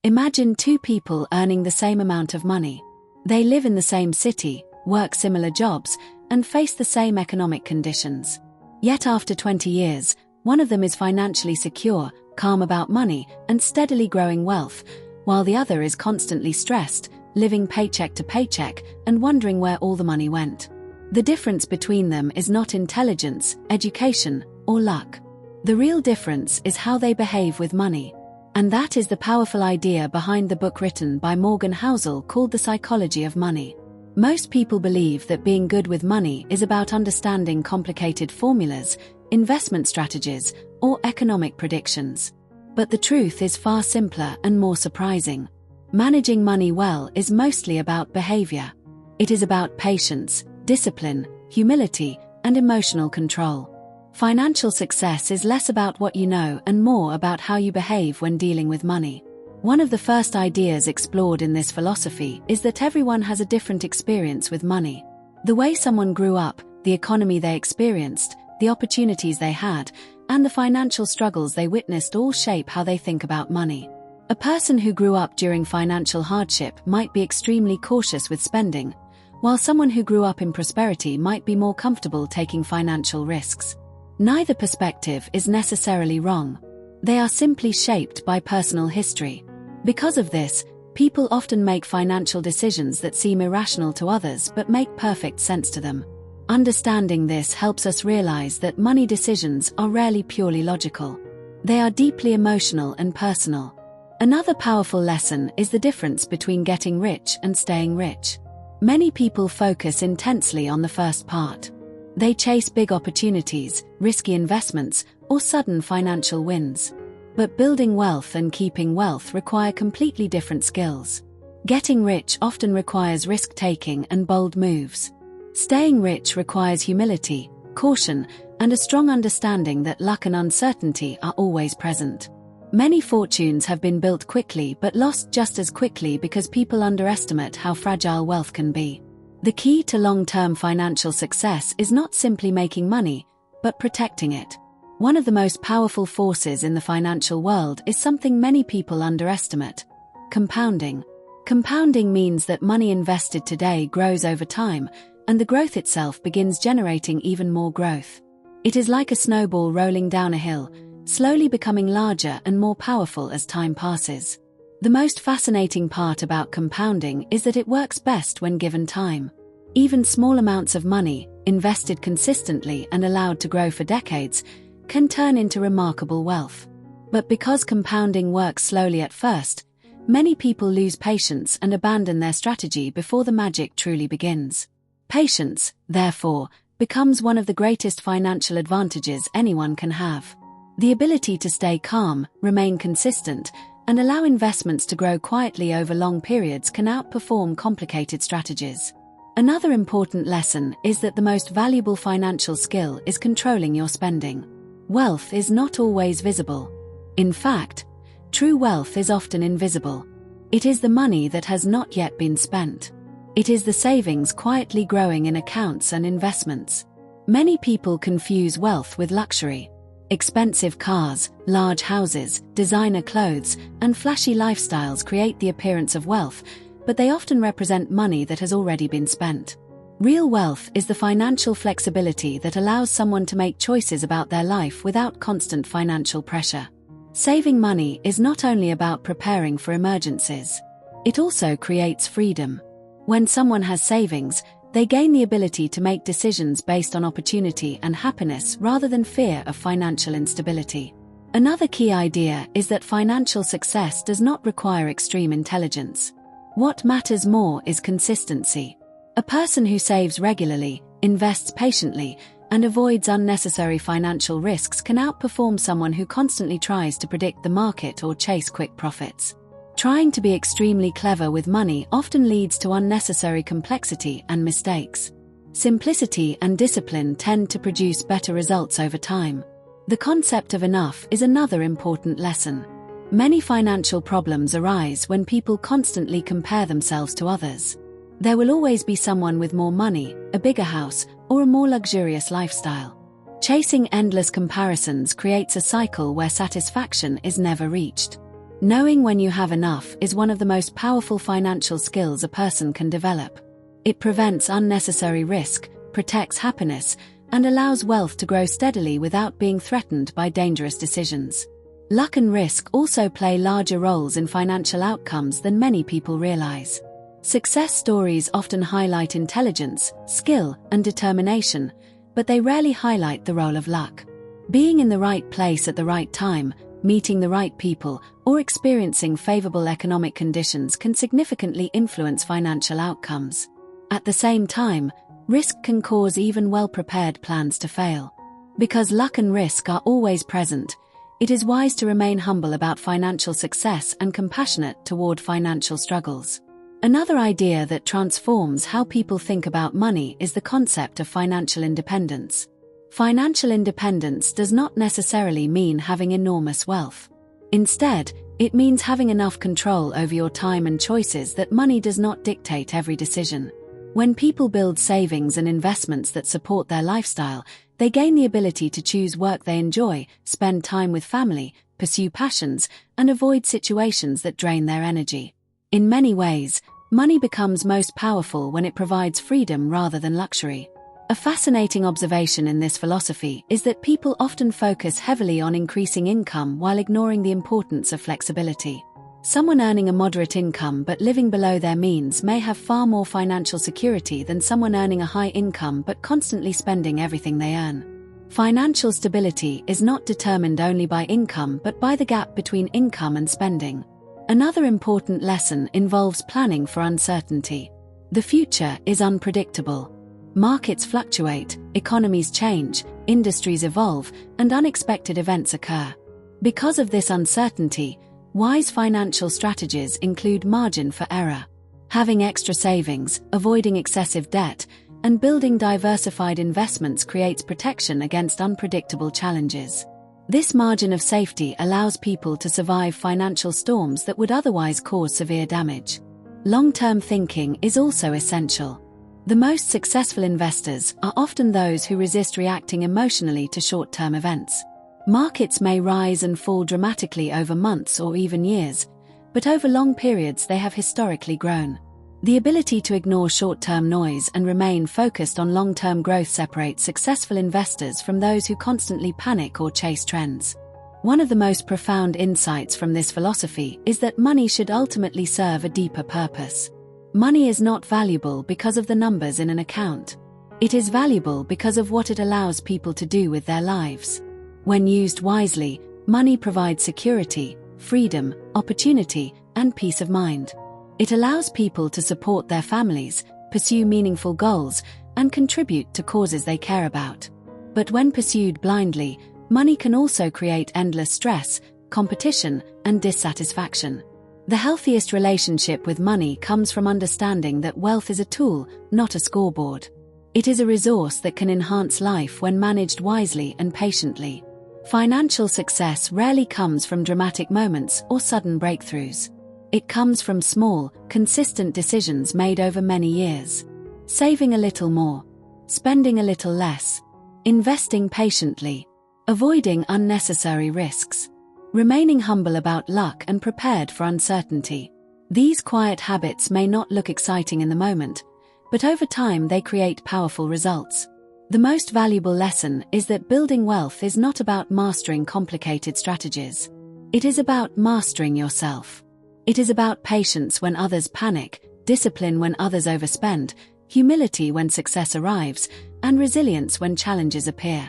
Imagine two people earning the same amount of money. They live in the same city, work similar jobs, and face the same economic conditions. Yet after 20 years, one of them is financially secure, calm about money, and steadily growing wealth, while the other is constantly stressed, living paycheck to paycheck, and wondering where all the money went. The difference between them is not intelligence, education, or luck. The real difference is how they behave with money. And that is the powerful idea behind the book written by Morgan Housel called The Psychology of Money. Most people believe that being good with money is about understanding complicated formulas, investment strategies, or economic predictions. But the truth is far simpler and more surprising. Managing money well is mostly about behavior. It is about patience, discipline, humility, and emotional control. Financial success is less about what you know and more about how you behave when dealing with money. One of the first ideas explored in this philosophy is that everyone has a different experience with money. The way someone grew up, the economy they experienced, the opportunities they had, and the financial struggles they witnessed all shape how they think about money. A person who grew up during financial hardship might be extremely cautious with spending, while someone who grew up in prosperity might be more comfortable taking financial risks. Neither perspective is necessarily wrong. They are simply shaped by personal history. Because of this, people often make financial decisions that seem irrational to others but make perfect sense to them. Understanding this helps us realize that money decisions are rarely purely logical. They are deeply emotional and personal. Another powerful lesson is the difference between getting rich and staying rich. Many people focus intensely on the first part. They chase big opportunities, risky investments, or sudden financial wins. But building wealth and keeping wealth require completely different skills. Getting rich often requires risk-taking and bold moves. Staying rich requires humility, caution, and a strong understanding that luck and uncertainty are always present. Many fortunes have been built quickly but lost just as quickly because people underestimate how fragile wealth can be. The key to long-term financial success is not simply making money, but protecting it. One of the most powerful forces in the financial world is something many people underestimate: compounding. Compounding means that money invested today grows over time, and the growth itself begins generating even more growth. It is like a snowball rolling down a hill, slowly becoming larger and more powerful as time passes. The most fascinating part about compounding is that it works best when given time. Even small amounts of money, invested consistently and allowed to grow for decades, can turn into remarkable wealth. But because compounding works slowly at first, many people lose patience and abandon their strategy before the magic truly begins. Patience, therefore, becomes one of the greatest financial advantages anyone can have. The ability to stay calm, remain consistent, and allow investments to grow quietly over long periods can outperform complicated strategies. Another important lesson is that the most valuable financial skill is controlling your spending. Wealth is not always visible. In fact, true wealth is often invisible. It is the money that has not yet been spent. It is the savings quietly growing in accounts and investments. Many people confuse wealth with luxury. Expensive cars, large houses, designer clothes, and flashy lifestyles create the appearance of wealth, but they often represent money that has already been spent. Real wealth is the financial flexibility that allows someone to make choices about their life without constant financial pressure. Saving money is not only about preparing for emergencies. It also creates freedom. When someone has savings, they gain the ability to make decisions based on opportunity and happiness rather than fear of financial instability. Another key idea is that financial success does not require extreme intelligence. What matters more is consistency. A person who saves regularly, invests patiently, and avoids unnecessary financial risks can outperform someone who constantly tries to predict the market or chase quick profits. Trying to be extremely clever with money often leads to unnecessary complexity and mistakes. Simplicity and discipline tend to produce better results over time. The concept of enough is another important lesson. Many financial problems arise when people constantly compare themselves to others. There will always be someone with more money, a bigger house, or a more luxurious lifestyle. Chasing endless comparisons creates a cycle where satisfaction is never reached. Knowing when you have enough is one of the most powerful financial skills a person can develop. It prevents unnecessary risk, protects happiness, and allows wealth to grow steadily without being threatened by dangerous decisions. Luck and risk also play larger roles in financial outcomes than many people realize. Success stories often highlight intelligence, skill, and determination, but they rarely highlight the role of luck. Being in the right place at the right time, meeting the right people, or experiencing favorable economic conditions can significantly influence financial outcomes. At the same time, risk can cause even well-prepared plans to fail. Because luck and risk are always present, it is wise to remain humble about financial success and compassionate toward financial struggles. Another idea that transforms how people think about money is the concept of financial independence. Financial independence does not necessarily mean having enormous wealth. Instead, it means having enough control over your time and choices that money does not dictate every decision. When people build savings and investments that support their lifestyle, they gain the ability to choose work they enjoy, spend time with family, pursue passions, and avoid situations that drain their energy. In many ways, money becomes most powerful when it provides freedom rather than luxury. A fascinating observation in this philosophy is that people often focus heavily on increasing income while ignoring the importance of flexibility. Someone earning a moderate income but living below their means may have far more financial security than someone earning a high income but constantly spending everything they earn. Financial stability is not determined only by income but by the gap between income and spending. Another important lesson involves planning for uncertainty. The future is unpredictable. Markets fluctuate, economies change, industries evolve, and unexpected events occur. Because of this uncertainty, wise financial strategies include margin for error. Having extra savings, avoiding excessive debt, and building diversified investments creates protection against unpredictable challenges. This margin of safety allows people to survive financial storms that would otherwise cause severe damage. Long-term thinking is also essential. The most successful investors are often those who resist reacting emotionally to short-term events. Markets may rise and fall dramatically over months or even years, but over long periods they have historically grown. The ability to ignore short-term noise and remain focused on long-term growth separates successful investors from those who constantly panic or chase trends. One of the most profound insights from this philosophy is that money should ultimately serve a deeper purpose. Money is not valuable because of the numbers in an account. It is valuable because of what it allows people to do with their lives. When used wisely, money provides security, freedom, opportunity, and peace of mind. It allows people to support their families, pursue meaningful goals, and contribute to causes they care about. But when pursued blindly, money can also create endless stress, competition, and dissatisfaction. The healthiest relationship with money comes from understanding that wealth is a tool, not a scoreboard. It is a resource that can enhance life when managed wisely and patiently. Financial success rarely comes from dramatic moments or sudden breakthroughs. It comes from small, consistent decisions made over many years. Saving a little more, spending a little less, investing patiently, avoiding unnecessary risks, remaining humble about luck and prepared for uncertainty. These quiet habits may not look exciting in the moment, but over time they create powerful results. The most valuable lesson is that building wealth is not about mastering complicated strategies. It is about mastering yourself. It is about patience when others panic, discipline when others overspend, humility when success arrives, and resilience when challenges appear.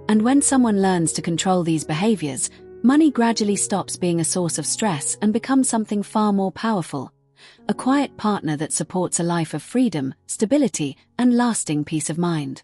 And when someone learns to control these behaviors, money gradually stops being a source of stress and becomes something far more powerful. A quiet partner that supports a life of freedom, stability, and lasting peace of mind.